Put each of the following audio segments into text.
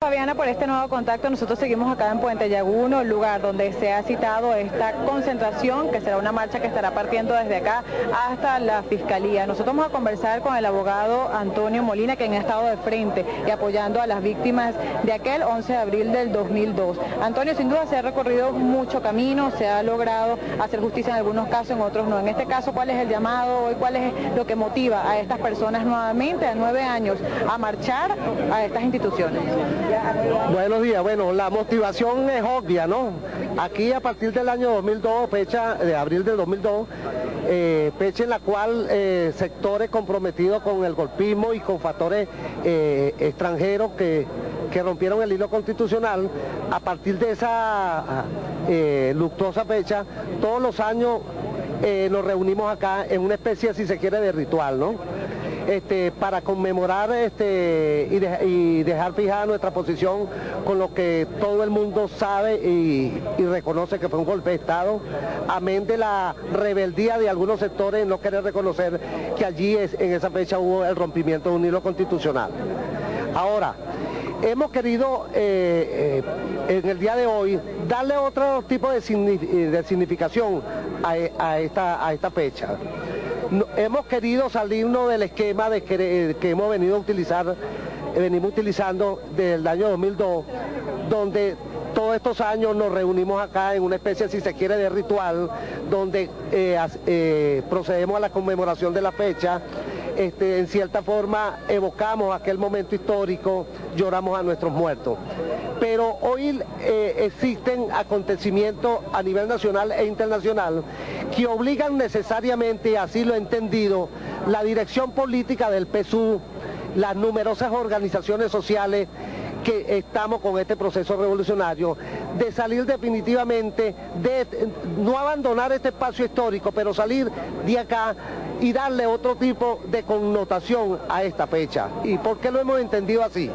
Fabiana, por este nuevo contacto. Nosotros seguimos acá en Puente Llaguno, el lugar donde se ha citado esta concentración, que será una marcha que estará partiendo desde acá hasta la Fiscalía. Nosotros vamos a conversar con el abogado Antonio Molina, quien ha estado de frente y apoyando a las víctimas de aquel 11 de abril del 2002. Antonio, sin duda se ha recorrido mucho camino, se ha logrado hacer justicia en algunos casos, en otros no. En este caso, ¿cuál es el llamado hoy? ¿Cuál es lo que motiva a estas personas nuevamente, a 9 años, a marchar a estas instituciones? Buenos días. Bueno, la motivación es obvia, ¿no? Aquí a partir del año 2002, fecha de abril del 2002, fecha en la cual sectores comprometidos con el golpismo y con factores extranjeros que rompieron el hilo constitucional, a partir de esa luctuosa fecha, todos los años nos reunimos acá en una especie, si se quiere, de ritual, ¿no? Para conmemorar y dejar fijada nuestra posición con lo que todo el mundo sabe y reconoce que fue un golpe de Estado, amén de la rebeldía de algunos sectores en no querer reconocer que allí en esa fecha hubo el rompimiento de un hilo constitucional. Ahora, hemos querido en el día de hoy darle otro tipo de significación a esta fecha. Hemos querido salirnos del esquema que hemos venimos utilizando desde el año 2002, donde todos estos años nos reunimos acá en una especie, si se quiere, de ritual, donde procedemos a la conmemoración de la fecha. En cierta forma evocamos aquel momento histórico, lloramos a nuestros muertos. Pero hoy existen acontecimientos a nivel nacional e internacional que obligan necesariamente, así lo he entendido, la dirección política del PSUV, las numerosas organizaciones sociales que estamos con este proceso revolucionario, de salir definitivamente, de no abandonar este espacio histórico, pero salir de acá y darle otro tipo de connotación a esta fecha. ¿Y por qué lo hemos entendido así?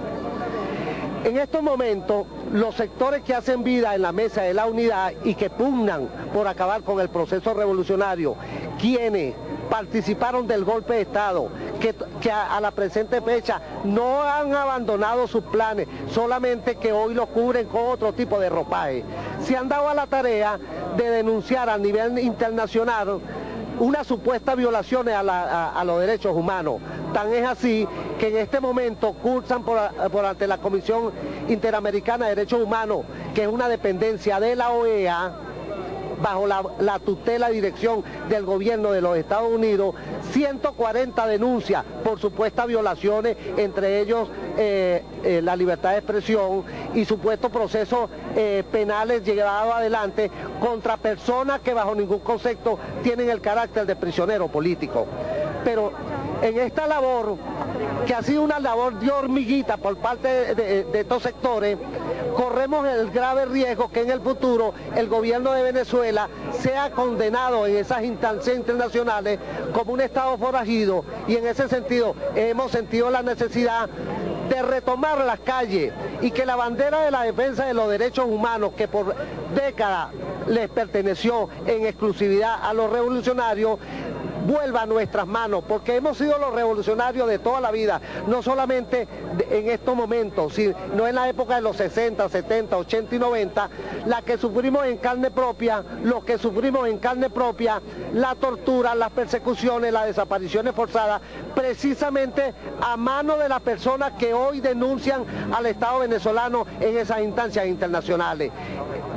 En estos momentos, los sectores que hacen vida en la mesa de la unidad y que pugnan por acabar con el proceso revolucionario, quienes participaron del golpe de Estado, que a la presente fecha no han abandonado sus planes, solamente que hoy los cubren con otro tipo de ropaje, se han dado a la tarea de denunciar a nivel internacional unas supuestas violaciones a los derechos humanos. Tan es así que en este momento cursan por ante la Comisión Interamericana de Derechos Humanos, que es una dependencia de la OEA, bajo la tutela y dirección del gobierno de los Estados Unidos, 140 denuncias por supuestas violaciones, entre ellos la libertad de expresión y supuestos procesos penales llevados adelante contra personas que bajo ningún concepto tienen el carácter de prisionero político. Pero en esta labor, que ha sido una labor de hormiguita por parte de estos sectores, corremos el grave riesgo que en el futuro el gobierno de Venezuela sea condenado en esas instancias internacionales como un Estado forajido, y en ese sentido hemos sentido la necesidad de retomar las calles y que la bandera de la defensa de los derechos humanos, que por décadas les perteneció en exclusividad a los revolucionarios, vuelva a nuestras manos, porque hemos sido los revolucionarios de toda la vida, no solamente en estos momentos, sino en la época de los 60, 70, 80 y 90, la que sufrimos en carne propia, los que sufrimos en carne propia, la tortura, las persecuciones, las desapariciones forzadas, precisamente a mano de las personas que hoy denuncian al Estado venezolano en esas instancias internacionales.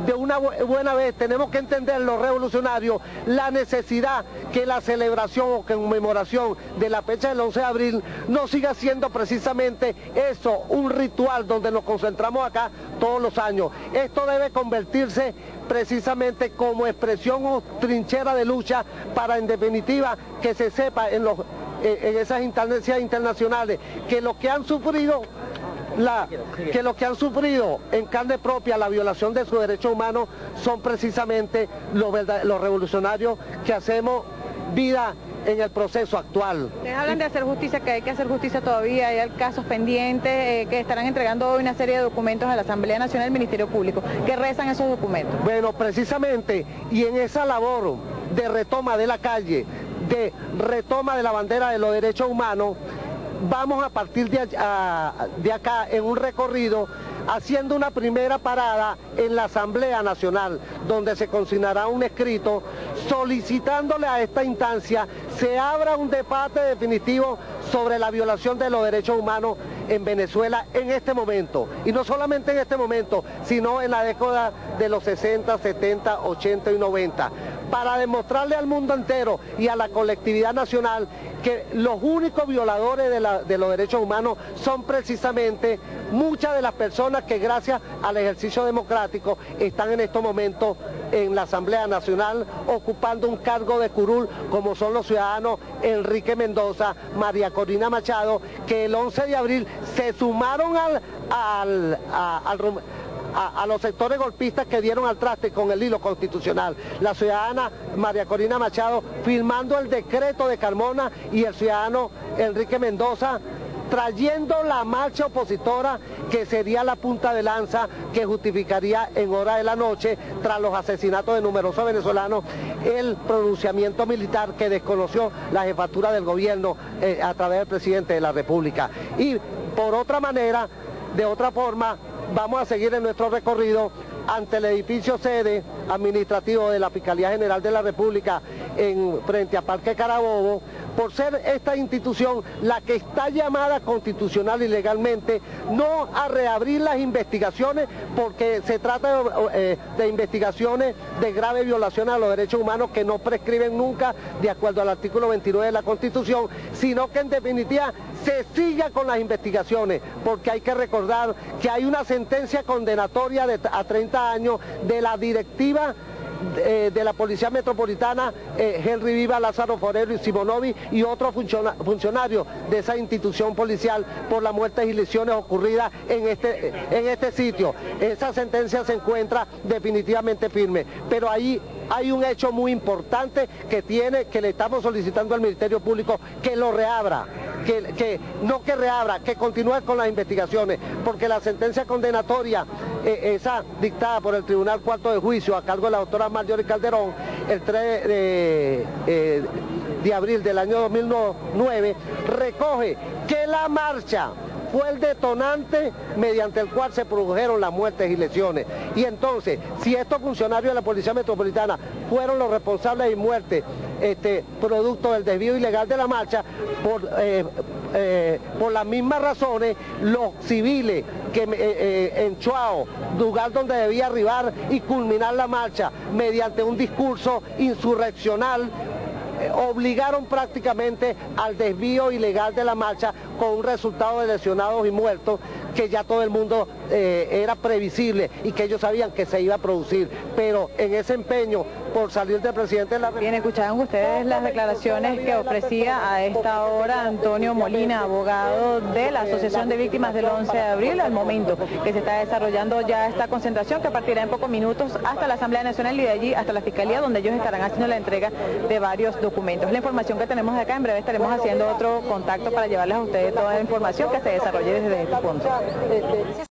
De una buena vez tenemos que entender los revolucionarios la necesidad que la celebración o conmemoración de la fecha del 11 de abril no siga siendo precisamente eso, un ritual donde nos concentramos acá todos los años. Esto debe convertirse precisamente como expresión o trinchera de lucha para, en definitiva, que se sepa en esas instancias internacionales que los que han sufrido en carne propia la violación de sus derechos humanos son precisamente los revolucionarios que hacemos vida en el proceso actual. Ustedes hablan de hacer justicia, que hay que hacer justicia todavía, hay casos pendientes, que estarán entregando hoy una serie de documentos a la Asamblea Nacional del Ministerio Público. ¿Qué rezan esos documentos? Bueno, precisamente, y en esa labor de retoma de la calle, de retoma de la bandera de los derechos humanos, vamos a partir de acá en un recorrido haciendo una primera parada en la Asamblea Nacional, donde se consignará un escrito solicitándole a esta instancia se abra un debate definitivo sobre la violación de los derechos humanos en Venezuela en este momento, y no solamente en este momento, sino en la década de los 60, 70, 80 y 90, para demostrarle al mundo entero y a la colectividad nacional que los únicos violadores de los derechos humanos son precisamente muchas de las personas que gracias al ejercicio democrático están en estos momentos en la Asamblea Nacional ocupando un cargo de curul, como son los ciudadanos Enrique Mendoza, María Corina Machado, que el 11 de abril se sumaron a los sectores golpistas que dieron al traste con el hilo constitucional. La ciudadana María Corina Machado firmando el decreto de Carmona y el ciudadano Enrique Mendoza trayendo la marcha opositora que sería la punta de lanza que justificaría en hora de la noche, tras los asesinatos de numerosos venezolanos, el pronunciamiento militar que desconoció la jefatura del gobierno a través del presidente de la República. Y por otra manera, de otra forma, vamos a seguir en nuestro recorrido ante el edificio sede administrativo de la Fiscalía General de la República frente a Parque Carabobo, por ser esta institución la que está llamada constitucional y legalmente no a reabrir las investigaciones, porque se trata de investigaciones de graves violaciones a los derechos humanos que no prescriben nunca de acuerdo al artículo 29 de la Constitución, sino que en definitiva se siga con las investigaciones, porque hay que recordar que hay una sentencia condenatoria a 30 años de la directiva de la Policía Metropolitana, Henry Viva, Lázaro Forero y Simonovi y otros funcionarios de esa institución policial por las muertes y lesiones ocurridas en este sitio. Esa sentencia se encuentra definitivamente firme, pero ahí hay un hecho muy importante que le estamos solicitando al Ministerio Público que lo reabra. Que continúe con las investigaciones, porque la sentencia condenatoria, esa dictada por el Tribunal Cuarto de Juicio a cargo de la doctora Marjorie Calderón, el 3 de abril del año 2009, recoge que la marcha fue el detonante mediante el cual se produjeron las muertes y lesiones. Y entonces, si estos funcionarios de la Policía Metropolitana fueron los responsables de muerte producto del desvío ilegal de la marcha, por las mismas razones, los civiles que en Chuao, lugar donde debía arribar y culminar la marcha mediante un discurso insurreccional, obligaron prácticamente al desvío ilegal de la marcha, con un resultado de lesionados y muertos que ya todo el mundo era previsible y que ellos sabían que se iba a producir, pero en ese empeño por salir del presidente de la República. Bien, escuchaban ustedes las declaraciones que ofrecía a esta hora Antonio Molina, abogado de la Asociación de Víctimas del 11 de abril, al momento que se está desarrollando ya esta concentración que partirá en pocos minutos hasta la Asamblea Nacional y de allí hasta la Fiscalía, donde ellos estarán haciendo la entrega de varios documentos. La información que tenemos acá, en breve estaremos haciendo otro contacto para llevarles a ustedes toda la información que se desarrolle desde este punto.